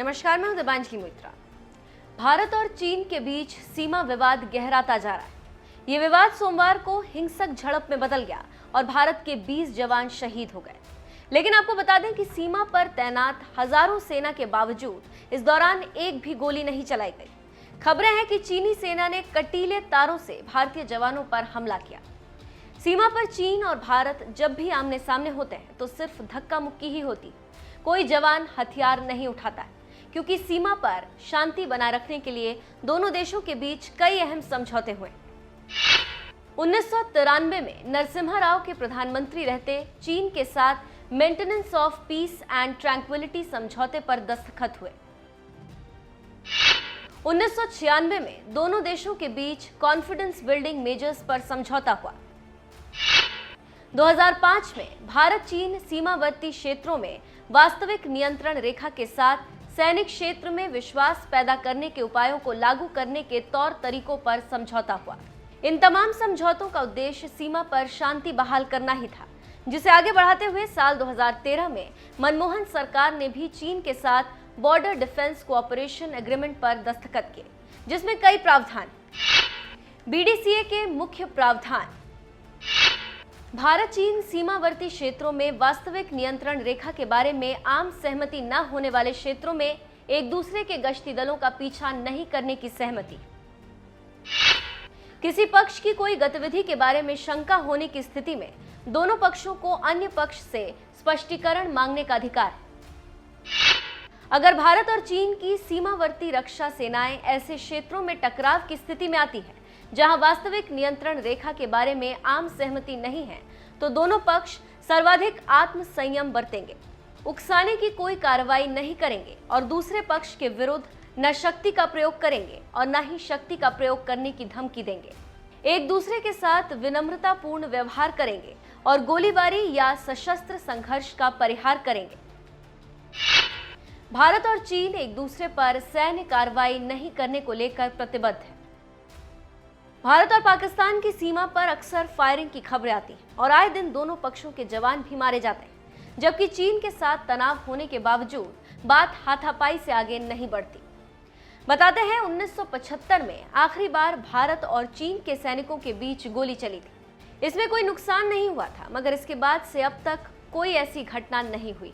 नमस्कार, मैं हूं दिबांजलि मोइत्रा। भारत और चीन के बीच सीमा विवाद गहराता जा रहा है। ये विवाद सोमवार को हिंसक झड़प में बदल गया और भारत के 20 जवान शहीद हो गए। लेकिन आपको बता दें कि सीमा पर तैनात हजारों सेना के बावजूद इस दौरान एक भी गोली नहीं चलाई गई। खबरें हैं कि चीनी सेना ने कटीले तारों से भारतीय जवानों पर हमला किया। सीमा पर चीन और भारत जब भी आमने सामने होते हैं तो सिर्फ धक्का मुक्की ही होती। कोई जवान हथियार नहीं उठाता है, क्योंकि सीमा पर शांति बनाए रखने के लिए दोनों देशों के बीच कई अहम समझौते हुए। 1993 में नरसिम्हा राव के प्रधानमंत्री रहते चीन के साथ maintenance of peace and tranquillity समझौते पर दस्तखत हुए। 1996 में दोनों देशों के बीच कॉन्फिडेंस बिल्डिंग मेजर्स पर समझौता हुआ। 2005 में भारत चीन सीमावर्ती क्षेत्रों में वास्तविक नियंत्रण रेखा के साथ सैनिक क्षेत्र में विश्वास पैदा करने के उपायों को लागू करने के तौर तरीकों पर समझौता हुआ। इन तमाम समझौतों का उद्देश्य सीमा पर शांति बहाल करना ही था, जिसे आगे बढ़ाते हुए साल 2013 में मनमोहन सरकार ने भी चीन के साथ बॉर्डर डिफेंस कोऑपरेशन एग्रीमेंट पर दस्तखत किए, जिसमें कई प्रावधान। बीडीसीए के मुख्य प्रावधान: भारत चीन सीमावर्ती क्षेत्रों में वास्तविक नियंत्रण रेखा के बारे में आम सहमति न होने वाले क्षेत्रों में एक दूसरे के गश्ती दलों का पीछा नहीं करने की सहमति। किसी पक्ष की कोई गतिविधि के बारे में शंका होने की स्थिति में दोनों पक्षों को अन्य पक्ष से स्पष्टीकरण मांगने का अधिकार। अगर भारत और चीन की सीमावर्ती रक्षा सेनाएं ऐसे क्षेत्रों में टकराव की स्थिति में आती है जहां वास्तविक नियंत्रण रेखा के बारे में आम सहमति नहीं है, तो दोनों पक्ष सर्वाधिक आत्म संयम बरतेंगे, उकसाने की कोई कार्रवाई नहीं करेंगे और दूसरे पक्ष के विरुद्ध न शक्ति का प्रयोग करेंगे और न ही शक्ति का प्रयोग करने की धमकी देंगे। एक दूसरे के साथ विनम्रतापूर्ण व्यवहार करेंगे और गोलीबारी या सशस्त्र संघर्ष का परिहार करेंगे। भारत और चीन एक दूसरे पर सैन्य कार्रवाई नहीं करने को लेकर प्रतिबद्ध है। भारत और पाकिस्तान की सीमा पर अक्सर फायरिंग की खबरें आती हैं और आए दिन दोनों पक्षों के जवान भी मारे जाते हैं, जबकि चीन के साथ तनाव होने के बावजूद बात हाथापाई से आगे नहीं बढ़ती। बताते हैं 1975 में आखिरी बार भारत और चीन के सैनिकों के बीच गोली चली थी। इसमें कोई नुकसान नहीं हुआ था, मगर इसके बाद से अब तक कोई ऐसी घटना नहीं हुई।